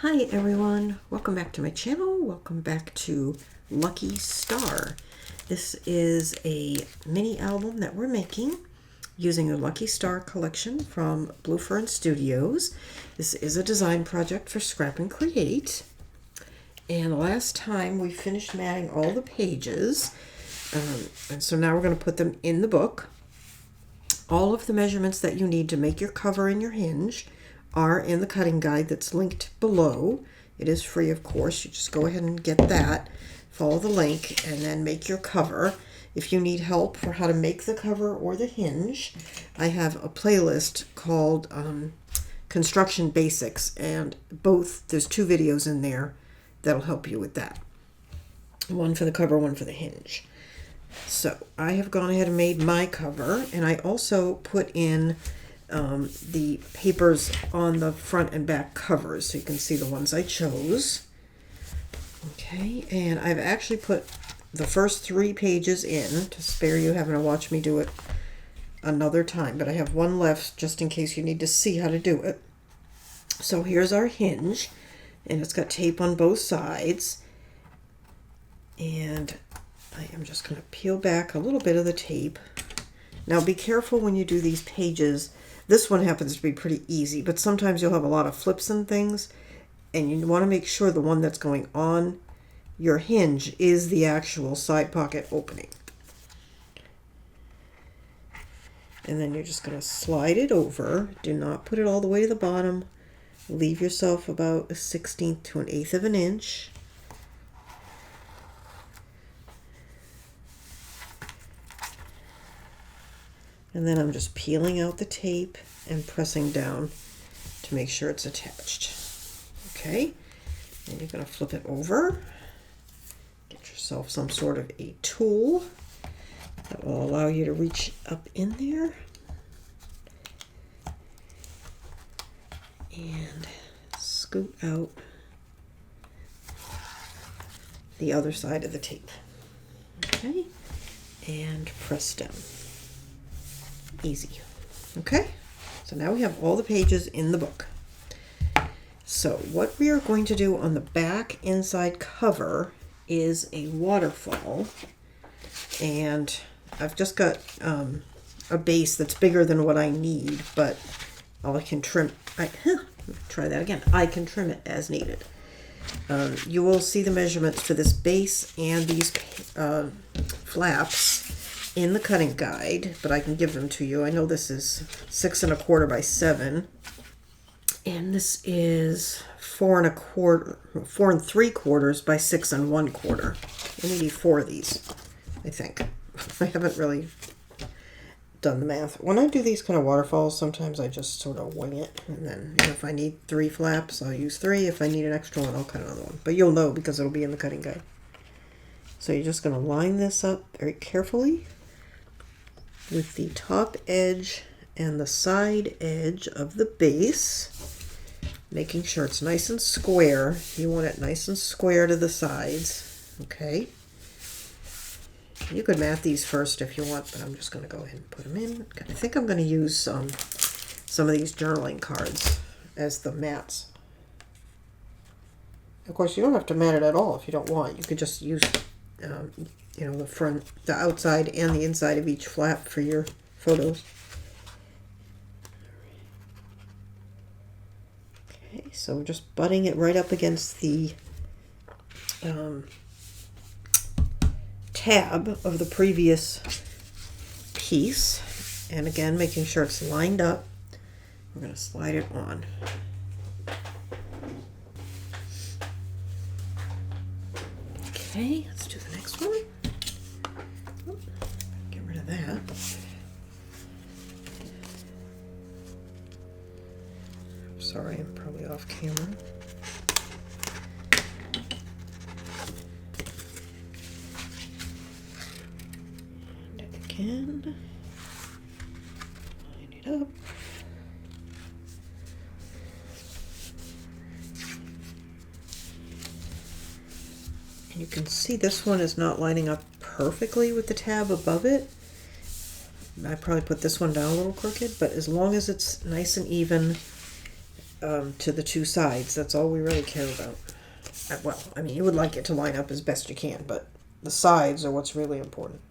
Hi everyone, welcome back to my channel. Welcome back to Lucky Star. This is a mini album that we're making using the Lucky Star collection from Fern Studios. This is a design project for Scrap and Create. And last time we finished matting all the pages. And so now we're going to put them in the book. All of the measurements that you need to make your cover and your hinge are in the cutting guide that's linked below. It is free, of course. You just go ahead and get that, follow the link, and then make your cover. If you need help for how to make the cover or the hinge, I have a playlist called Construction Basics, and there's 2 videos in there that'll help you with that. One for the cover, one for the hinge. So I have gone ahead and made my cover, and I also put in the papers on the front and back covers so you can see the ones I chose. Okay, and I've actually put the first 3 pages in to spare you having to watch me do it another time, but I have one left just in case you need to see how to do it. So here's our hinge, and it's got tape on both sides, and I am just going to peel back a little bit of the tape. Now be careful when you do these pages. This one happens to be pretty easy, but sometimes you'll have a lot of flips and things, and you want to make sure the one that's going on your hinge is the actual side pocket opening. And then you're just going to slide it over. Do not put it all the way to the bottom. Leave yourself about 1/16 to 1/8 of an inch. And then I'm just peeling out the tape and pressing down to make sure it's attached. Okay, and you're going to flip it over. Get yourself some sort of a tool that will allow you to reach up in there. And scoot out the other side of the tape. Okay, and press down. Easy. Okay, so now we have all the pages in the book. So what we are going to do on the back inside cover is a waterfall, and I've just got a base that's bigger than what I need, but I can trim. Try that again. I can trim it as needed. You will see the measurements for this base and these flaps in the cutting guide, but I can give them to you. I know this is 6 1/4 by 7, and this is 4 3/4 by 6 1/4. I need 4 of these, I think. I haven't really done the math. When I do these kind of waterfalls, sometimes I just sort of wing it, and then if I need 3 flaps, I'll use 3. If I need an extra one, I'll cut another one. But you'll know because it'll be in the cutting guide. So you're just going to line this up very carefully with the top edge and the side edge of the base, making sure it's nice and square. You want it nice and square to the sides. Okay. You could mat these first if you want, but I'm just going to go ahead and put them in. I think I'm going to use some of these journaling cards as the mats. Of course, you don't have to mat it at all if you don't want. You could just use the front, the outside, and the inside of each flap for your photos. Okay, so we're just butting it right up against the tab of the previous piece, and again making sure it's lined up. We're going to slide it on. Okay, let's do the next one. Get rid of that. Sorry, I'm probably off camera. And again, line it up. And you can see this one is not lining up perfectly with the tab above it. I probably put this one down a little crooked, but as long as it's nice and even to the two sides. That's all we really care about. Well, I mean, you would like it to line up as best you can, but the sides are what's really important.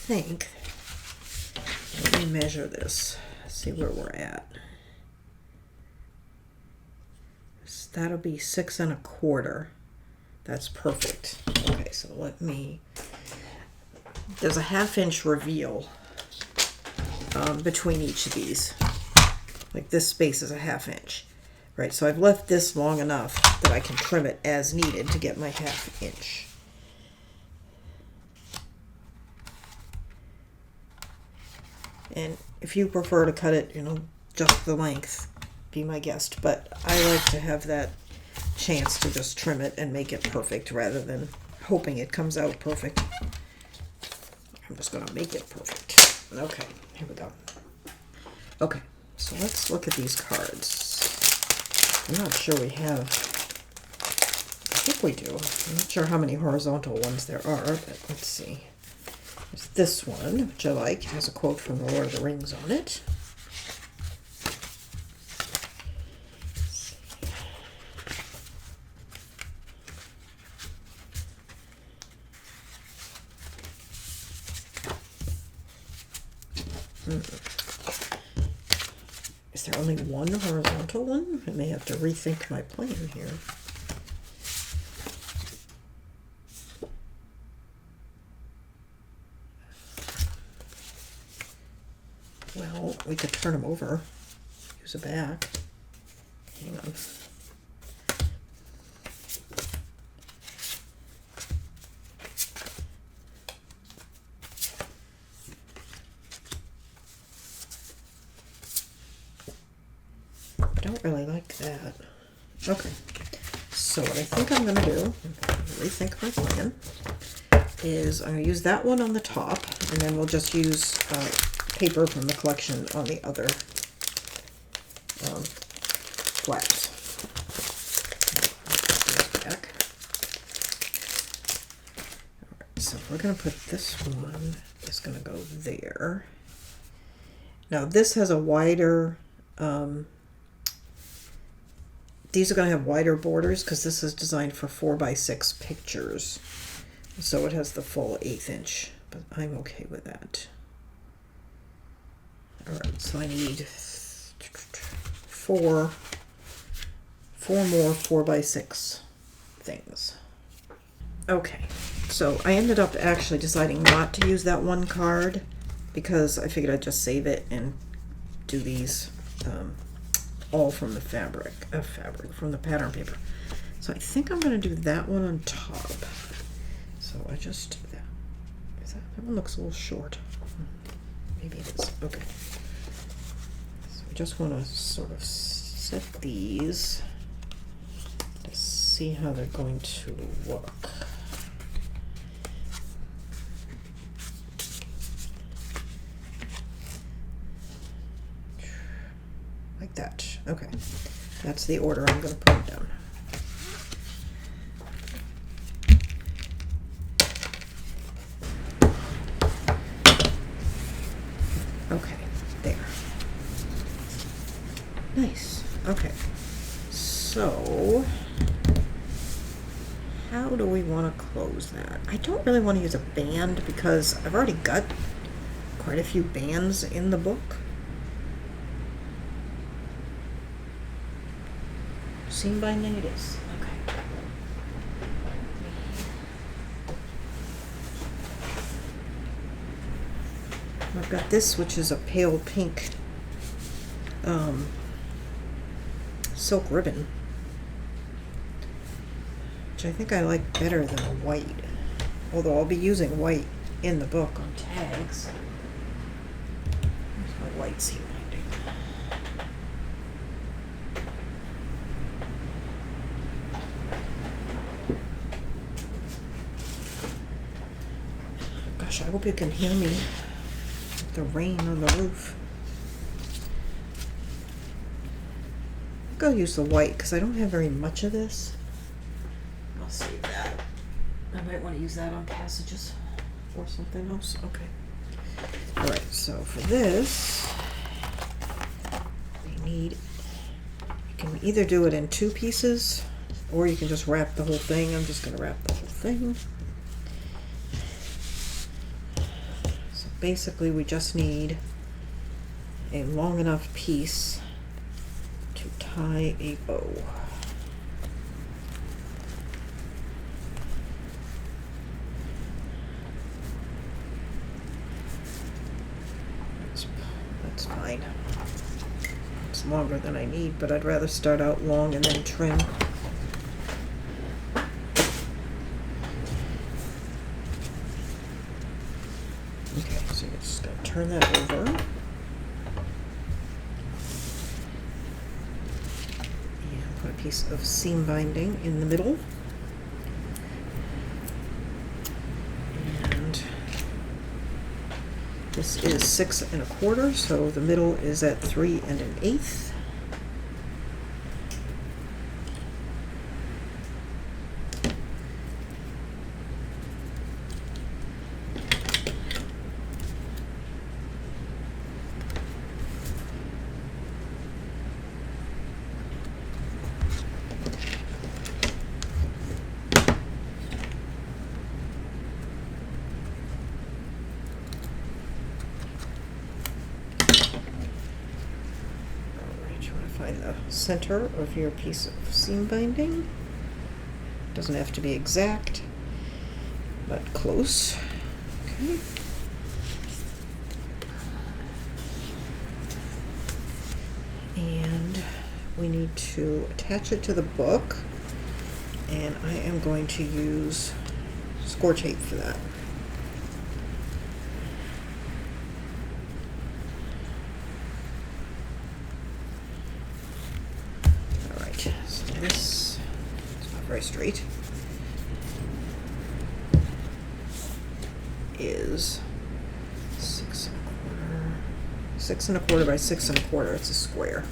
Think, let me measure this, see where we're at. So that'll be 6 1/4. That's perfect. Okay, so let me, there's a 1/2 inch reveal between each of these. Like this space is a 1/2 inch. Right, so I've left this long enough that I can trim it as needed to get my 1/2 inch. And if you prefer to cut it, just the length, be my guest. But I like to have that chance to just trim it and make it perfect rather than hoping it comes out perfect. I'm just going to make it perfect. Okay, here we go. Okay, so let's look at these cards. I'm not sure we have, I think we do. I'm not sure how many horizontal ones there are, but let's see. There's this one, which I like. It has a quote from The Lord of the Rings on it. Is there only one horizontal one? I may have to rethink my plan here. Well, we could turn them over. Use a back. Hang on. I don't really like that. Okay. So what I think I'm going to do, rethink my plan, is I'm going to use that one on the top, and then we'll just use paper from the collection on the other flaps. Back. Alright, so we're going to put this one, it's going to go there. Now this has a wider, these are going to have wider borders because this is designed for 4x6 pictures. So it has the full 1/8 inch, but I'm okay with that. Alright, so I need four more 4x6 things. Okay, so I ended up actually deciding not to use that one card because I figured I'd just save it and do these all from the fabric, from the pattern paper. So I think I'm going to do that one on top. So I just, that one looks a little short. Maybe it is. Okay. So I just want to sort of set these to see how they're going to look. Like that. Okay. That's the order I'm going to put it down. Okay, there. Nice. Okay. So, how do we want to close that? I don't really want to use a band because I've already got quite a few bands in the book. Seen by natives. Okay. I've got this, which is a pale pink silk ribbon, which I think I like better than the white, although I'll be using white in the book on tags. Here's my white seam binding. Gosh, I hope you can hear me. the rain on the roof. I think I'll use the white because I don't have very much of this. I'll save that. I might want to use that on passages or something else. Okay. Alright, so for this, we need, you can either do it in 2 pieces or you can just wrap the whole thing. I'm just going to wrap the whole thing. So basically we just need a long enough piece to tie a bow. That's fine. It's longer than I need, but I'd rather start out long and then trim. Okay, so you're just going to turn that over. And put a piece of seam binding in the middle. And this is 6 1/4, so the middle is at 3 1/8. Find the center of your piece of seam binding. Doesn't have to be exact, but close. Okay. And we need to attach it to the book, and I am going to use score tape for that. So this is not very straight. Is 6 1/4. 6 1/4 by 6 1/4. It's a square.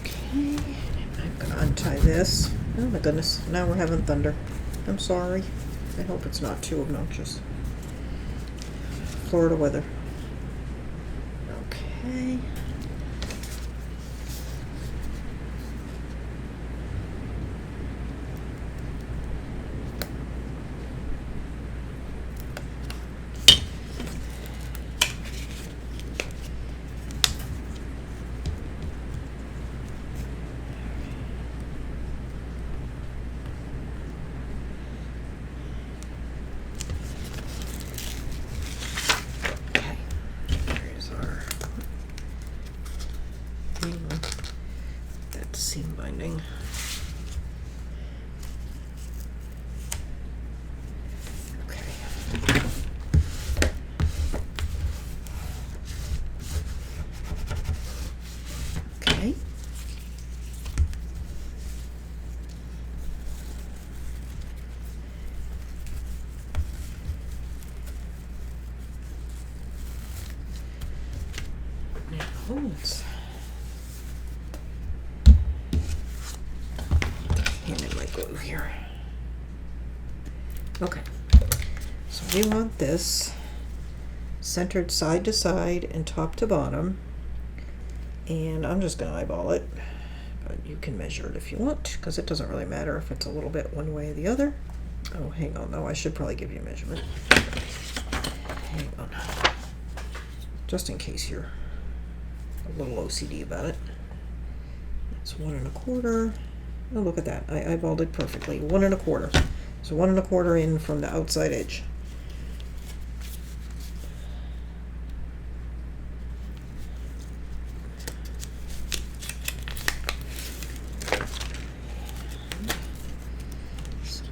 Okay, I'm gonna untie this. Oh my goodness! Now we're having thunder. I'm sorry. I hope it's not too obnoxious. Florida weather. Okay. That seam binding. Okay. Okay. Now let's here. Okay, so we want this centered side to side and top to bottom, and I'm just going to eyeball it, but you can measure it if you want, because it doesn't really matter if it's a little bit one way or the other. Oh, hang on, though, I should probably give you a measurement. Hang on, just in case you're a little OCD about it. It's 1 1/4. Oh, look at that. I eyeballed it perfectly. 1 1/4. So 1 1/4 in from the outside edge. So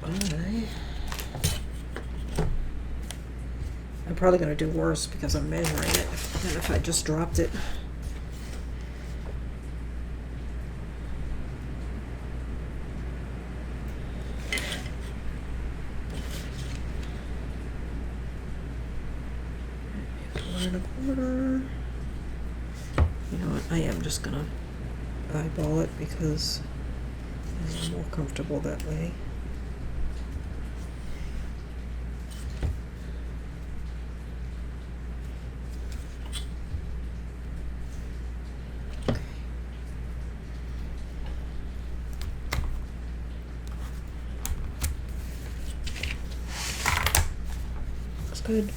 I'm probably going to do worse because I'm measuring it than if I just dropped it. 1.25. You know what, I am just gonna eyeball it because I'm more comfortable that way. That's good.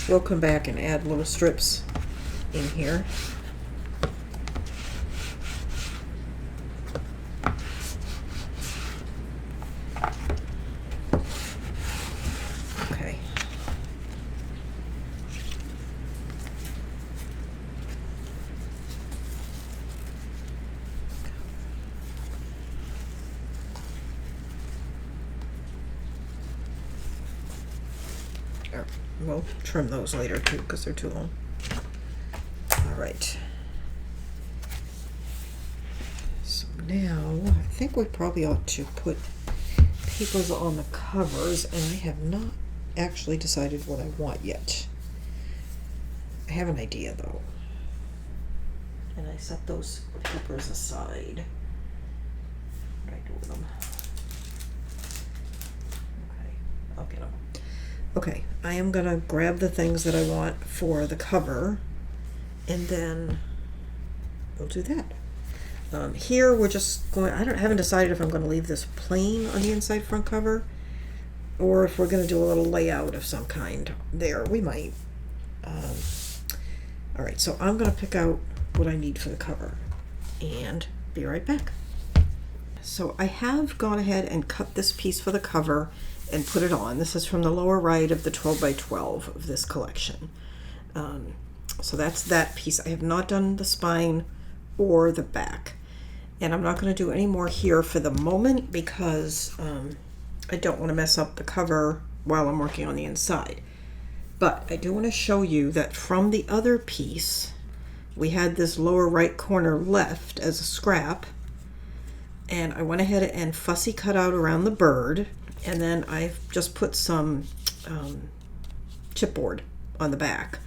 We'll come back and add little strips in here. Okay. We'll trim those later too because they're too long. All right. So now I think we probably ought to put papers on the covers, and I have not actually decided what I want yet. I have an idea though. And I set those papers aside. What do I do with them? Okay, I'll get them. Okay, I am gonna grab the things that I want for the cover, and then we'll do that. Here we're just going, I haven't decided if I'm gonna leave this plain on the inside front cover, or if we're gonna do a little layout of some kind there. We might. All right, so I'm gonna pick out what I need for the cover, and be right back. So I have gone ahead and cut this piece for the cover and put it on. This is from the lower right of the 12 by 12 of this collection. So that's that piece. I have not done the spine or the back, and I'm not going to do any more here for the moment because I don't want to mess up the cover while I'm working on the inside. But I do want to show you that from the other piece we had this lower right corner left as a scrap, and I went ahead and fussy cut out around the bird, and then I've just put some chipboard on the back,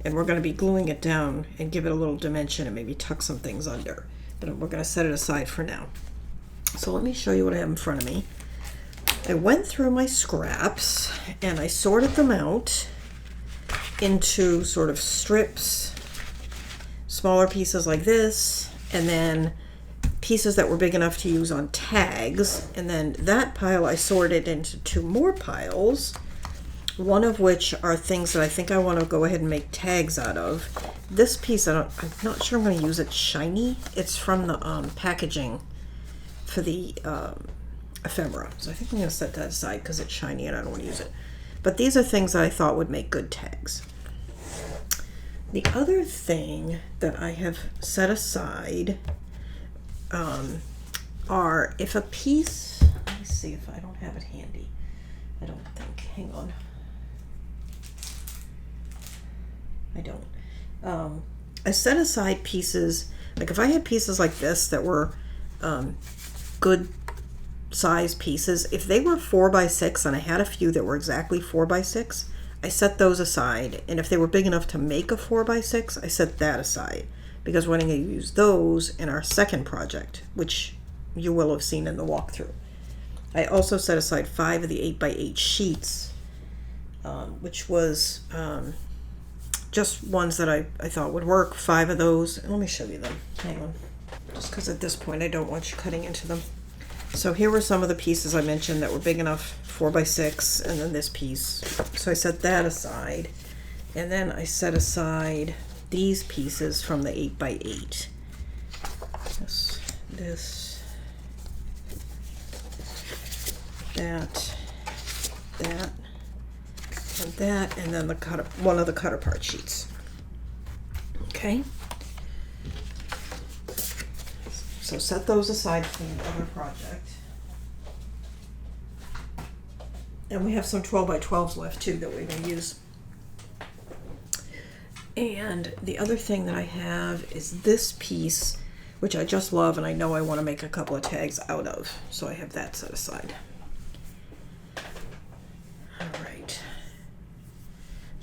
and we're going to be gluing it down and give it a little dimension and maybe tuck some things under, but we're going to set it aside for now. So let me show you what I have in front of me. I went through my scraps and I sorted them out into sort of strips, smaller pieces like this, and then pieces that were big enough to use on tags, and then that pile I sorted into two more piles, one of which are things that I think I want to go ahead and make tags out of. This piece, I'm not sure I'm going to use it shiny. It's from the packaging for the ephemera, so I think I'm going to set that aside because it's shiny and I don't want to use it. But these are things that I thought would make good tags. The other thing that I have set aside are, if a piece, let me see if I don't have it handy. I don't think, hang on. I don't. I set aside pieces, like if I had pieces like this that were good size pieces, if they were 4x6, and I had a few that were exactly 4x6, I set those aside, and if they were big enough to make a 4x6, I set that aside, because we're going to use those in our second project, which you will have seen in the walkthrough. I also set aside 5 of the 8x8 sheets, which was just ones that I thought would work, 5 of those. And let me show you them. Hang on. Just because at this point I don't want you cutting into them. So here were some of the pieces I mentioned that were big enough, 4x6, and then this piece. So I set that aside. And then I set aside these pieces from the 8x8. This, that, and that, and then the one of the cut apart sheets. Okay. So set those aside for the other project. And we have some 12x12s left too that we're going to use. And the other thing that I have is this piece, which I just love, and I know I want to make a couple of tags out of. So I have that set aside.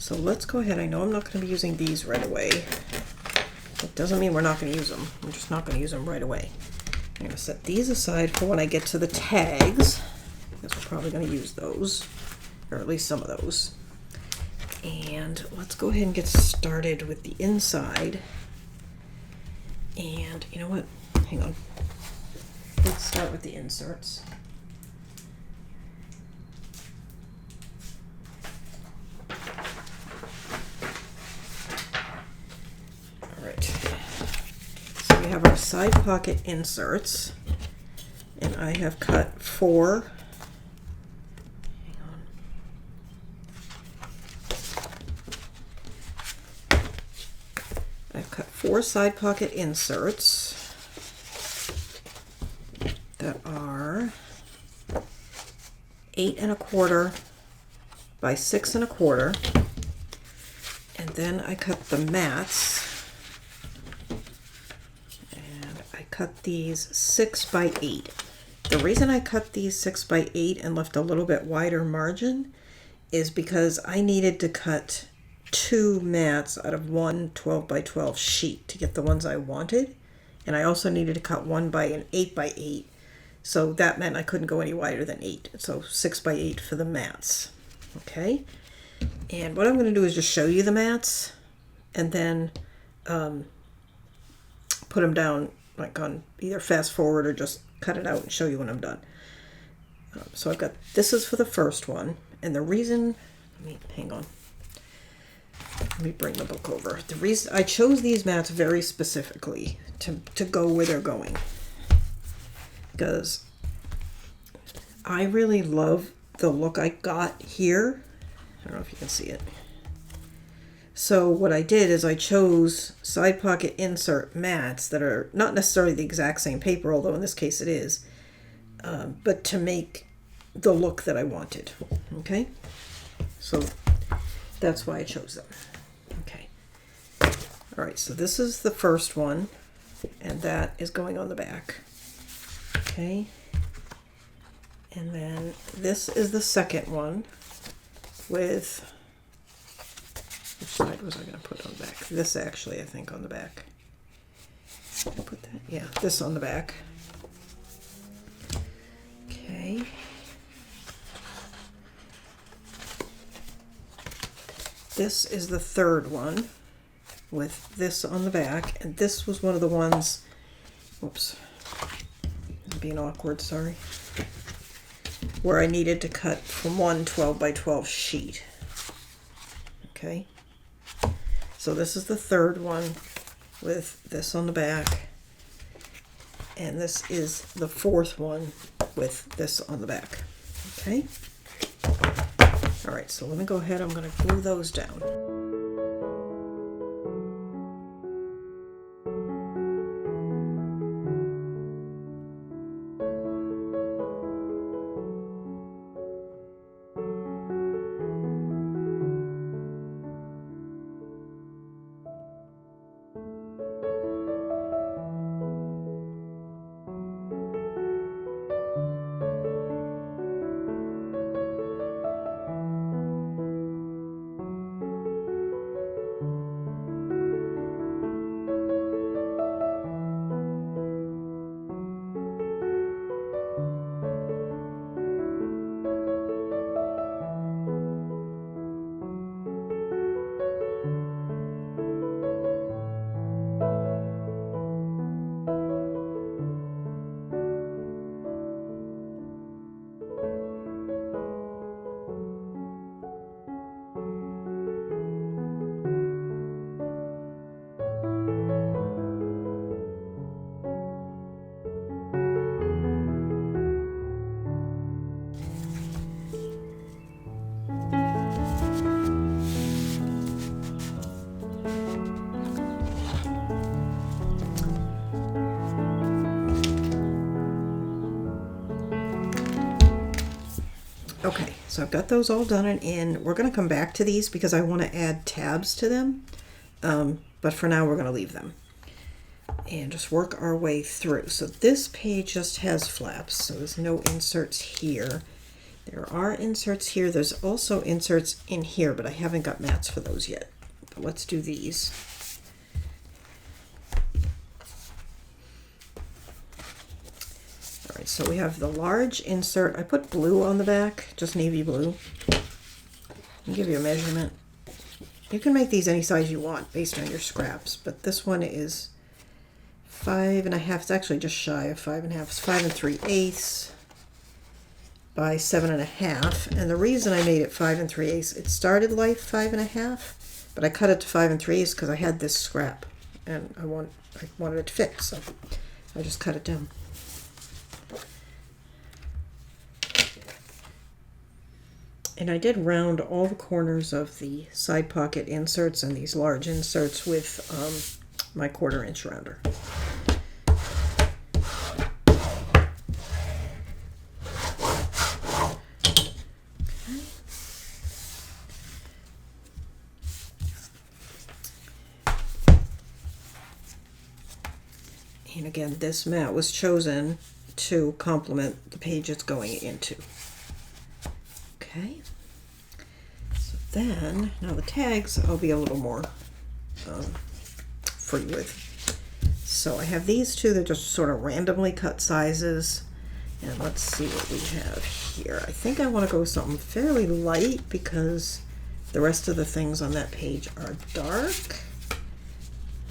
So let's go ahead. I know I'm not going to be using these right away. It doesn't mean we're not going to use them. I'm just not going to use them right away. I'm going to set these aside for when I get to the tags, because we're probably going to use those, or at least some of those. And let's go ahead and get started with the inside. And you know what? Hang on. Let's start with the inserts. So we have our side pocket inserts, and I have cut 4. Hang on. I've cut 4 side pocket inserts that are 8 1/4 by 6 1/4, and then I cut the mats. Cut these 6 by 8. The reason I cut these 6 by 8 and left a little bit wider margin is because I needed to cut 2 mats out of one 12 by 12 sheet to get the ones I wanted, and I also needed to cut one by an 8 by 8, so that meant I couldn't go any wider than 8, so 6 by 8 for the mats. Okay, and what I'm going to do is just show you the mats and then put them down like on either fast forward or just cut it out and show you when I'm done. So I've got, this is for the first one, and the reason, hang on, let me bring the book over. The reason I chose these mats very specifically to go where they're going, because I really love the look I got here. I don't know if you can see it. So what I did is I chose side pocket insert mats that are not necessarily the exact same paper, although in this case it is, but to make the look that I wanted. Okay, so that's why I chose them. Okay, all right, so this is the first one, and that is going on the back. Okay, and then this is the second one with, which side was I going to put on the back? This actually, I think, on the back. Did I put that? Yeah, this on the back. Okay. This is the third one with this on the back, and this was one of the ones, whoops, I'm being awkward, sorry, where I needed to cut from one 12 by 12 sheet. Okay. So this is the third one with this on the back, and this is the fourth one with this on the back. Okay. All right, so let me go ahead. I'm going to glue those down. Okay, so I've got those all done and in. We're going to come back to these because I want to add tabs to them, but for now we're going to leave them and just work our way through. So this page just has flaps, so there's no inserts here. There are inserts here. There's also inserts in here, but I haven't got mats for those yet. But let's do these. All right, so we have the large insert. I put blue on the back, just navy blue. I'll give you a measurement. You can make these any size you want based on your scraps, but this one is 5.5. It's actually just shy of 5.5. It's 5 3/8 by 7.5. And the reason I made it 5 3/8, it started life 5.5, but I cut it to 5 3/8 because I had this scrap and I wanted it to fit, so I just cut it down. And I did round all the corners of the side pocket inserts and these large inserts with my 1/4 inch rounder. And again, this mat was chosen to complement the page it's going into. Okay, so then, now the tags I'll be a little more free with. So I have these two that just sort of randomly cut sizes. And let's see what we have here. I think I want to go with something fairly light because the rest of the things on that page are dark.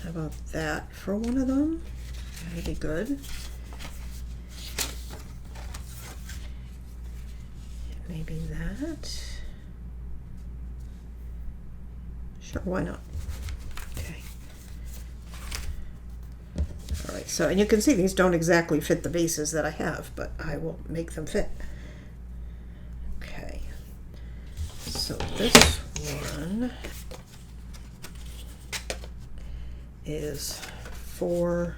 How about that for one of them? That'd be good. Maybe that. Sure, why not? Okay. All right, so, and you can see these don't exactly fit the bases that I have, but I will make them fit. Okay. So this one is 4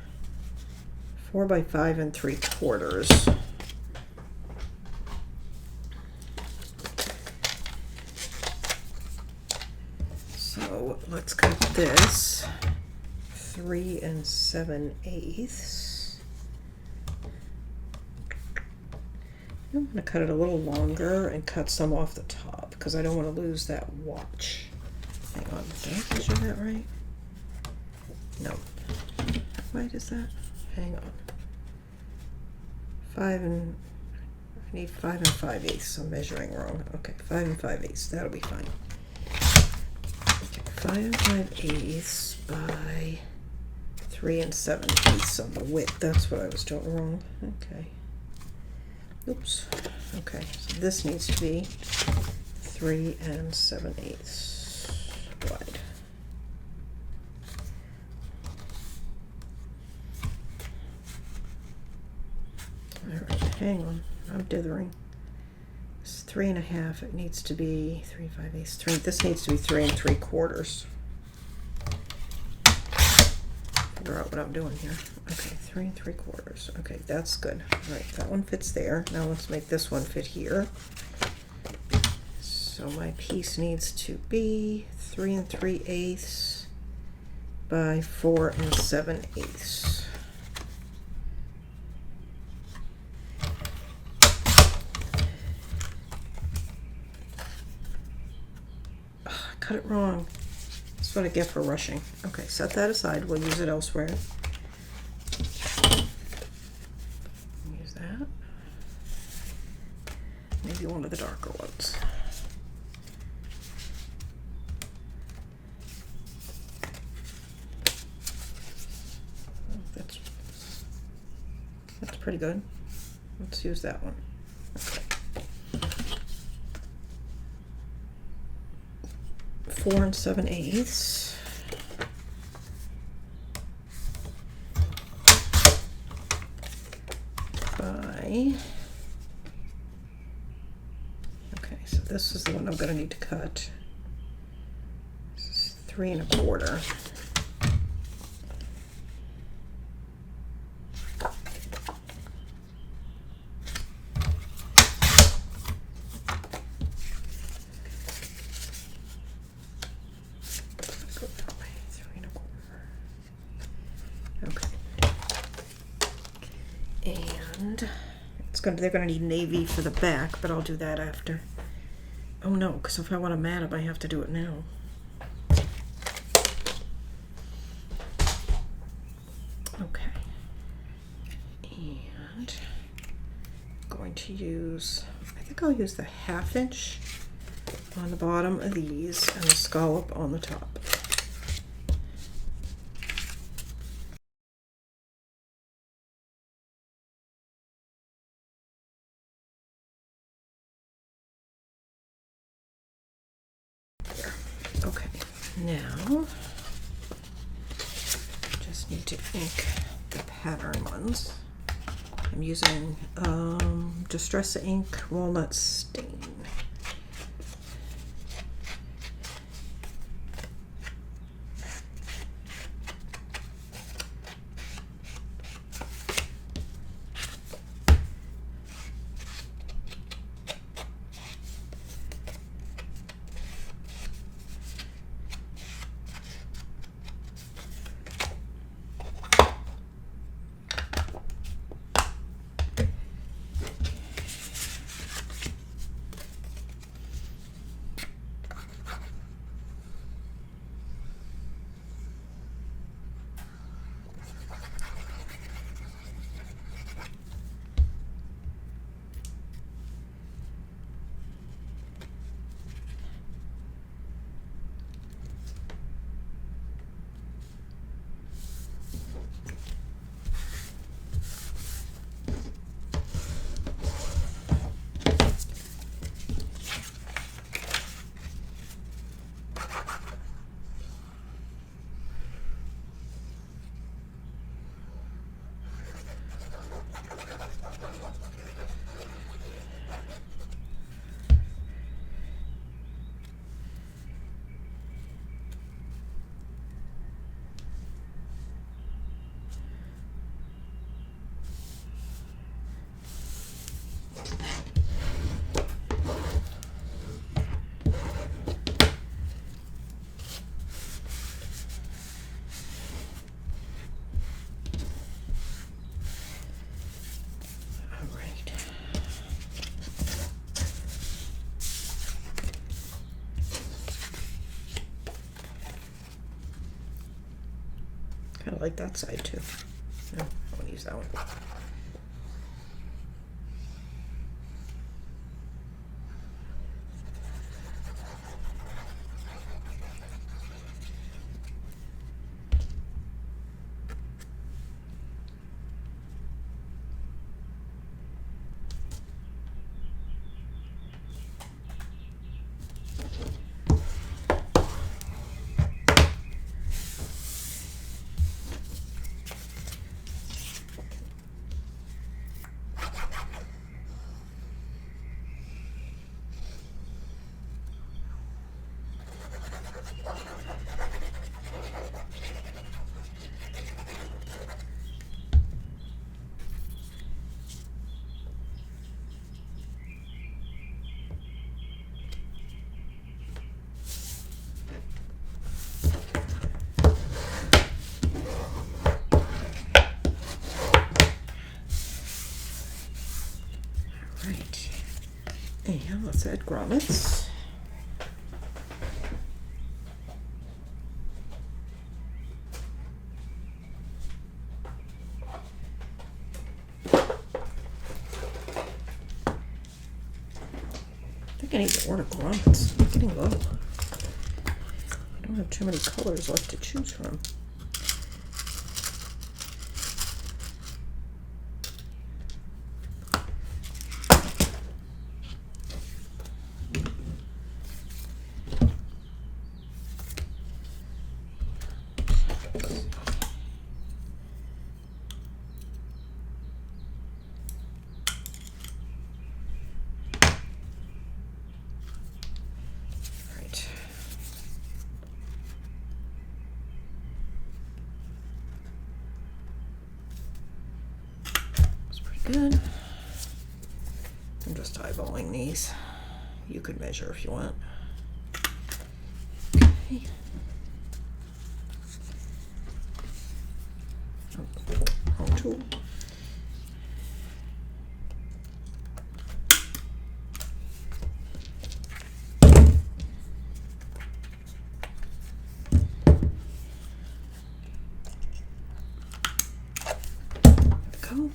by 5 3/4. So let's cut this 3 7/8. I'm going to cut it a little longer and cut some off the top because I don't want to lose that watch. Hang on, did I measure that right? No. Why is that? Hang on. I need 5 5/8. I'm measuring wrong. Okay, 5 5/8. That'll be fine. Okay, 5 5/8 by 3 7/8 on the width. That's what I was doing wrong. Okay. Oops. Okay, so this needs to be 3 7/8 wide. Alright, hang on, I'm dithering. It's 3.5, it needs to be 3 5/8. This needs to be 3 3/4. Figure out what I'm doing here. Okay, 3 3/4. Okay, that's good. Alright, that one fits there. Now let's make this one fit here. So my piece needs to be 3 3/8 by 4 7/8. Cut it wrong. That's what I get for rushing. Okay, set that aside. We'll use it elsewhere. Use that. Maybe one of the darker ones. That's pretty good. Let's use that one. Okay. 4 7/8. By, okay, so this is the one I'm going to need to cut. This is 3 1/4. They're gonna need navy for the back, but I'll do that after. Oh no, because if I want to mat them, I have to do it now. Okay. And I'm going to use, I think I'll use the 1/2 inch on the bottom of these and the scallop on the top. There. Okay, now just need to ink the pattern ones. I'm using Distress Ink Walnut Stain. Kind of like that side too. No, I want to use that one. Right, and let's add grommets. I think I need to order grommets. I'm getting low. I don't have too many colors left to choose from. Good. I'm just eyeballing these. You could measure if you want. Okay. Wrong tool. go.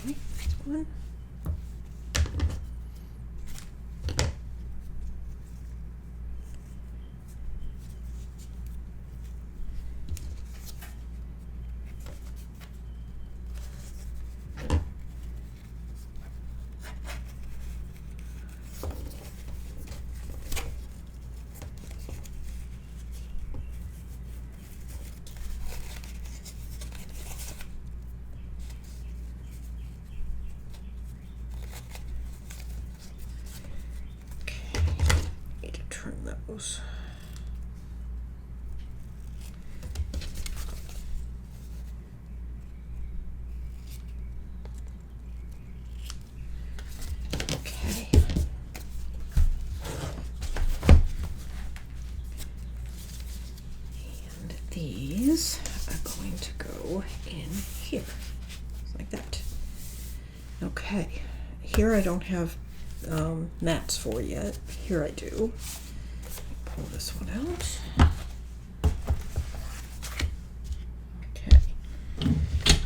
Okay, one. Turn those. Okay. And these are going to go in here, like that. Okay. Here I don't have mats for yet. Here I do. Pull this one out. Okay.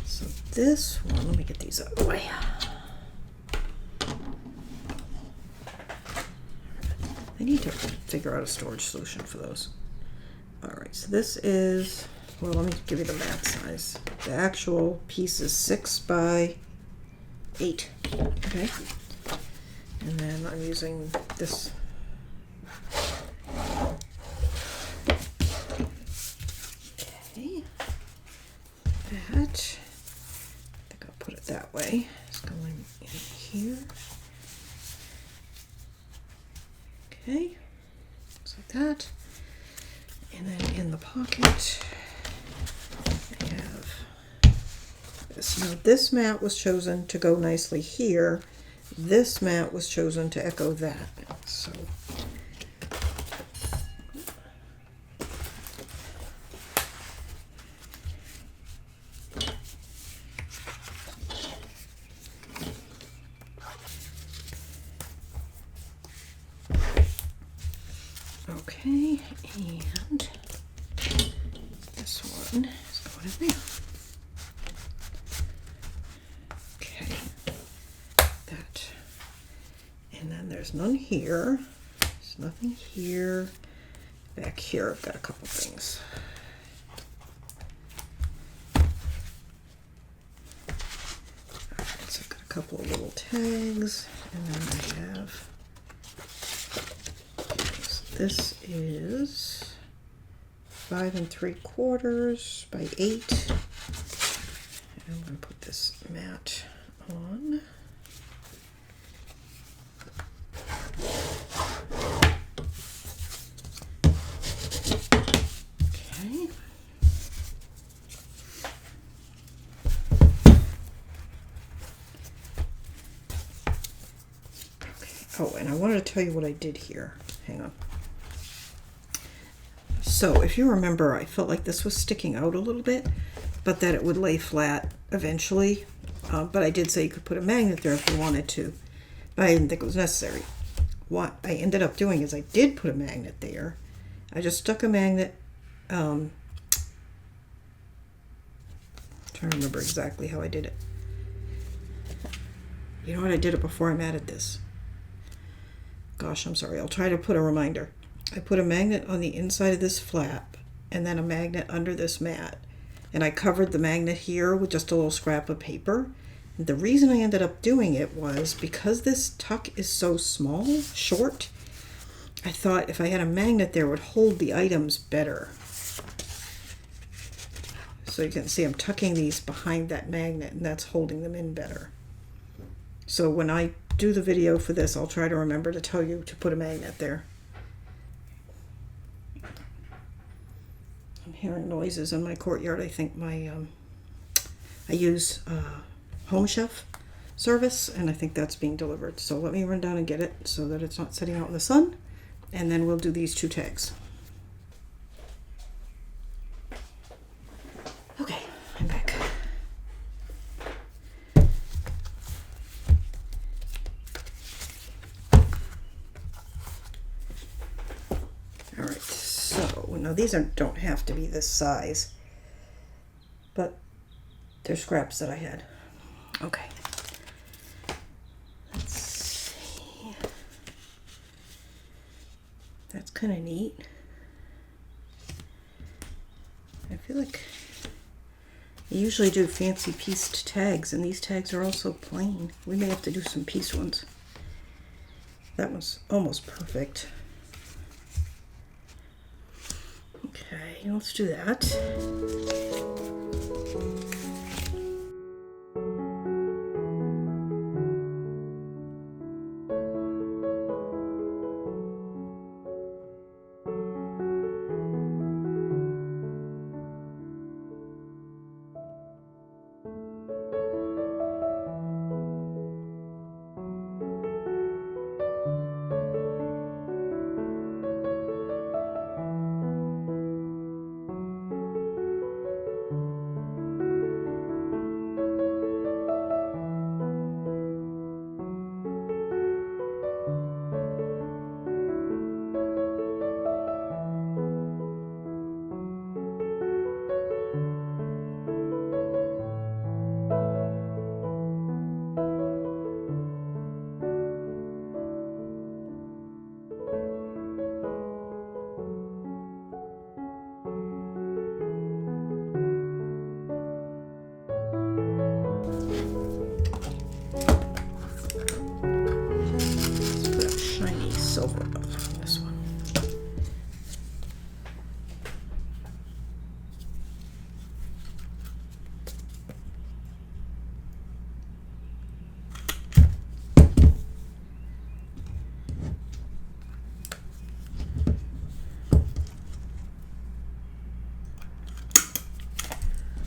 So this one, let me get these out of the way. I need to figure out a storage solution for those. Alright, so this is, well, let me give you the mat size. The actual piece is 6 by 8. Okay. And then I'm using this. Okay. That. I think I'll put it that way. It's going in here. Okay. Just like that. And then in the pocket, I have this. Now this mat was chosen to go nicely here. This mat was chosen to echo that. So okay, and this one is going in there. Okay, that. And then there's none here. There's nothing here. Back here, I've got a couple things. Alright, so I've got a couple of little tags, and then I have. This is 5 3/4 by 8. And I'm going to put this mat on. Okay. Oh, and I wanted to tell you what I did here. Hang on. So if you remember, I felt like this was sticking out a little bit, but that it would lay flat eventually. But I did say you could put a magnet there if you wanted to, but I didn't think it was necessary. What I ended up doing is I did put a magnet there. I just stuck a magnet. I'm trying to remember exactly how I did it. You know what? I did it before I matted this. Gosh, I'm sorry. I'll try to put a reminder. I put a magnet on the inside of this flap and then a magnet under this mat. And I covered the magnet here with just a little scrap of paper. The reason I ended up doing it was because this tuck is so small, short, I thought if I had a magnet there, it would hold the items better. So you can see I'm tucking these behind that magnet, and that's holding them in better. So when I do the video for this, I'll try to remember to tell you to put a magnet there. I'm hearing noises in my courtyard. I think my I use Home Chef service, and I think that's being delivered. So let me run down and get it so that it's not sitting out in the sun, and then we'll do these 2 tags. Okay, I'm back. All right, so now these don't have to be this size, but they're scraps that I had. Okay. Let's see. That's kind of neat. I feel like I usually do fancy pieced tags, and these tags are also plain. We may have to do some piece ones. That one's almost perfect. Okay, let's do that. Silver on this one.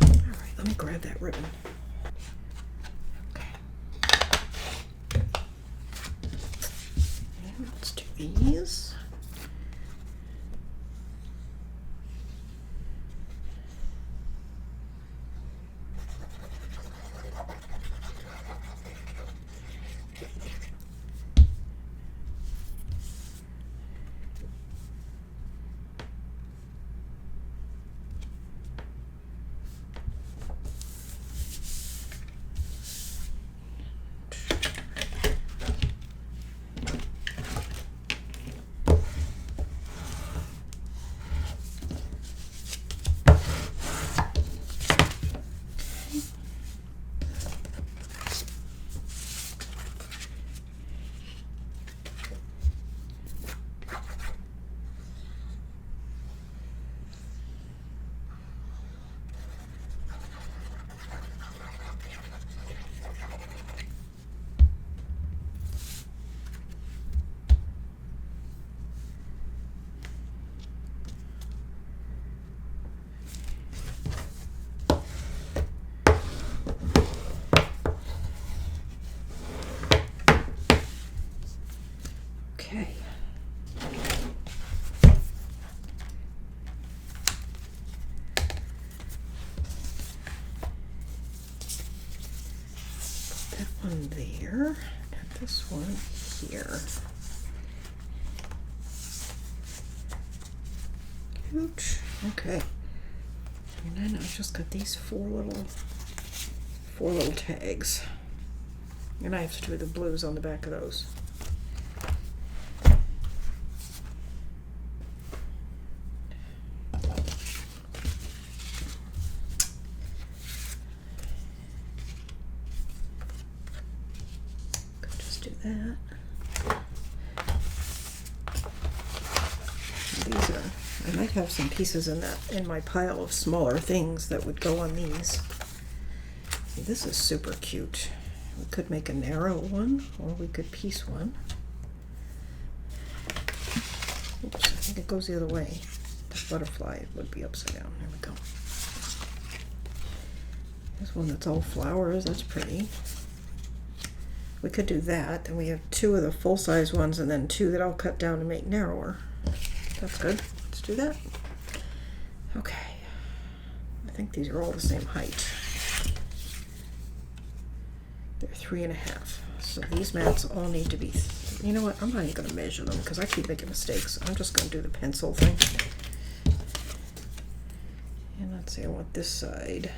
All right, let me grab that ribbon. Let's do these. Okay. Put that one there, and this one here. Ouch. Okay. And then I've just got these four little tags. And I have to do the blues on the back of those. Could just do that. These are, I might have some pieces in my pile of smaller things that would go on these. This is super cute. We could make a narrow one, or we could piece one. Oops, I think it goes the other way. The butterfly would be upside down. There we go. There's one that's all flowers. That's pretty. We could do that. Then we have two of the full-size ones and then two that I'll cut down to make narrower. That's good. Let's do that. Okay. I think these are all the same height. They're 3.5. So these mats all need to be, you know what, I'm not even going to measure them because I keep making mistakes. I'm just going to do the pencil thing. And let's see, I want this side.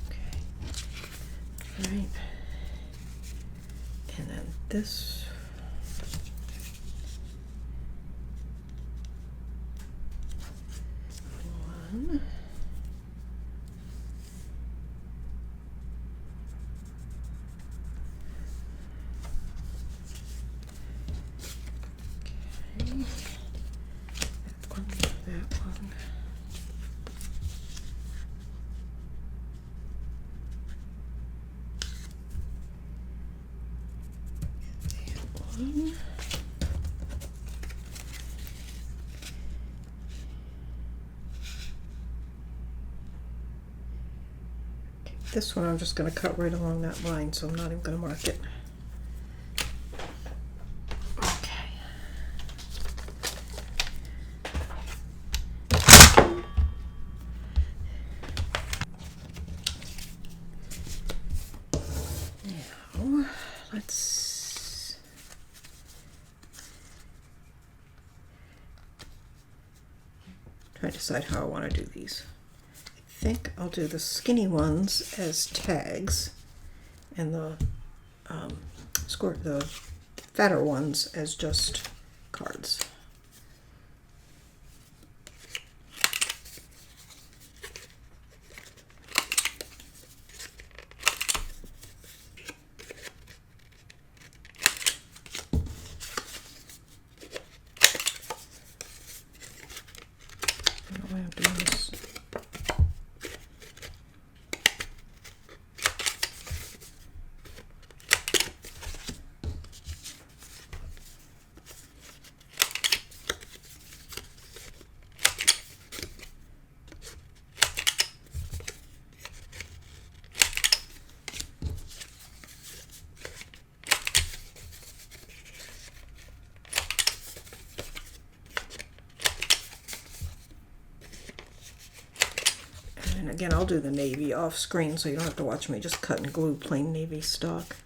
Okay. All right. And then this. One. Okay. That one, that one. One. Okay, this one I'm just going to cut right along that line, so I'm not even going to mark it. Okay. Now, let's try to decide how I want to do these. I think I'll do the skinny ones as tags and the the fatter ones as just cards. I don't know why I'm doing this. And again, I'll do the navy off screen so you don't have to watch me just cut and glue plain navy stock.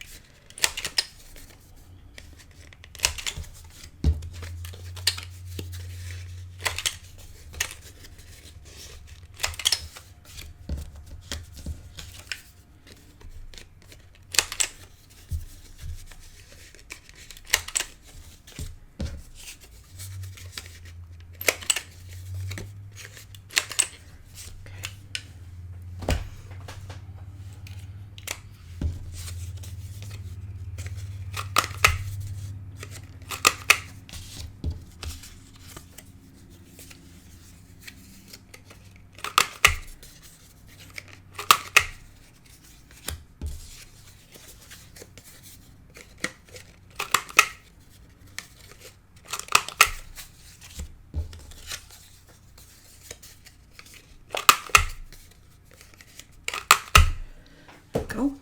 Go.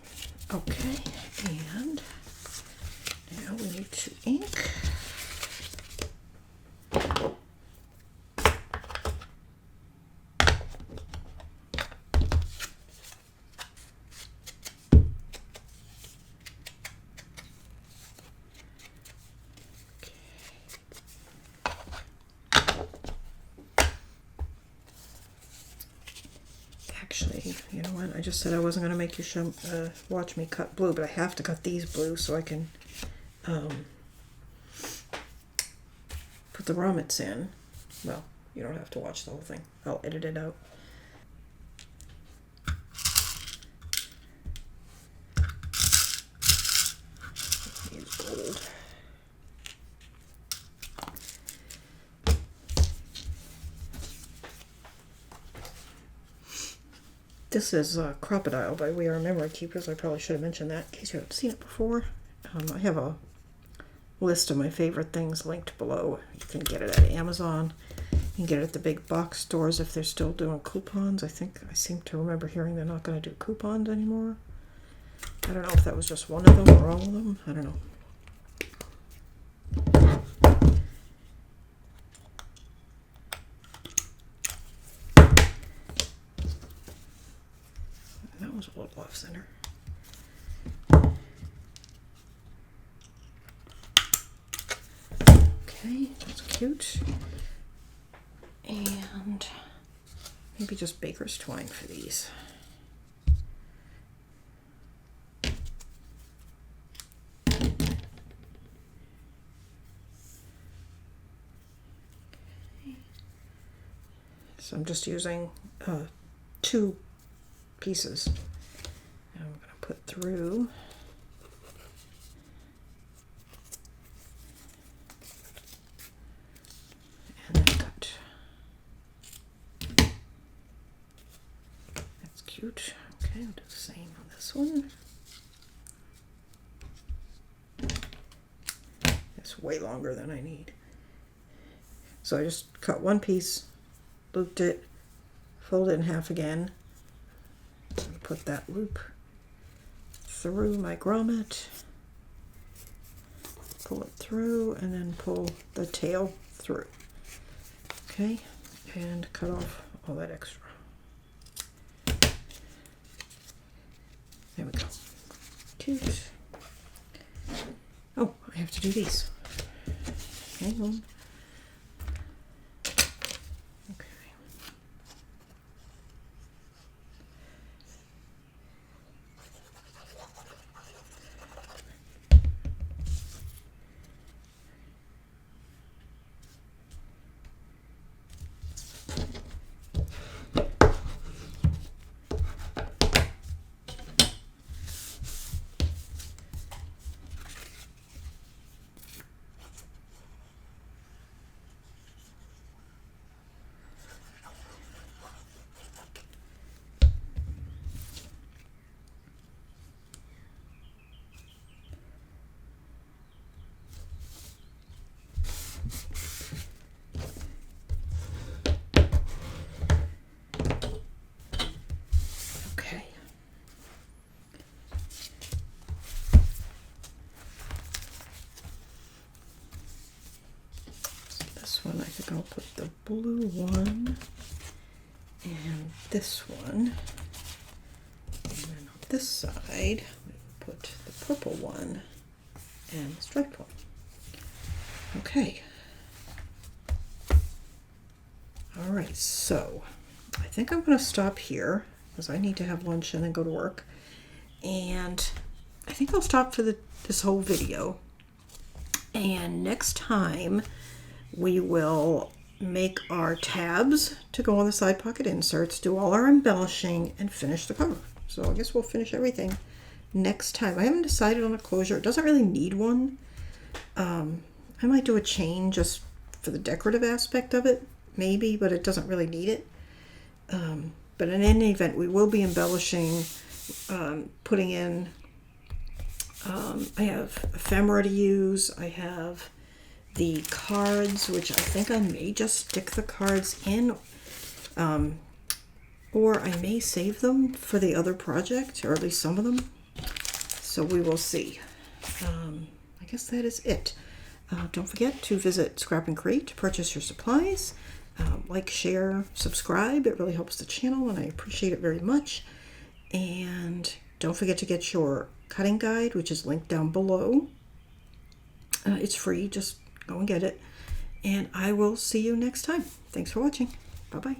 Okay, and now we need to ink. Actually, you know what? I just said I wasn't going to make you watch me cut blue, but I have to cut these blue so I can put the grommets in. Well, you don't have to watch the whole thing. I'll edit it out. Use gold. gold. This is Crocodile by We Are Memory Keepers. I probably should have mentioned that in case you haven't seen it before. I have a list of my favorite things linked below. You can get it at Amazon. You can get it at the big box stores if they're still doing coupons. I seem to remember hearing they're not going to do coupons anymore. I don't know if that was just one of them or all of them. I don't know. That was a little off center. Okay, that's cute. And maybe just baker's twine for these. So I'm just using 2 pieces. And I'm going to put through and then cut. That's cute. Okay, I'll do the same on this one. It's way longer than I need. So I just cut one piece, looped it, fold it in half again, and put that loop through my grommet, pull it through, and then pull the tail through. Okay, and cut off all that extra. There we go. Cute. Oh, I have to do these. Hang on. One, I think I'll put the blue one and this one, and then on this side we'll put the purple one and the striped one. Okay. All right, so I think I'm going to stop here because I need to have lunch and then go to work, and I think I'll stop for this whole video, and next time we will make our tabs to go on the side pocket inserts, do all our embellishing, and finish the cover. So I guess we'll finish everything next time. I haven't decided on a closure. It doesn't really need one. I might do a chain just for the decorative aspect of it, maybe, but it doesn't really need it. But in any event, we will be embellishing, putting in, I have ephemera to use. I have the cards, which I think I may just stick the cards in, or I may save them for the other project, or at least some of them. So we will see. I guess that is it. Don't forget to visit Scrap and Create to purchase your supplies. Like, share, subscribe. It really helps the channel, and I appreciate it very much. And don't forget to get your cutting guide, which is linked down below. It's free. Just go and get it. And I will see you next time. Thanks for watching. Bye-bye.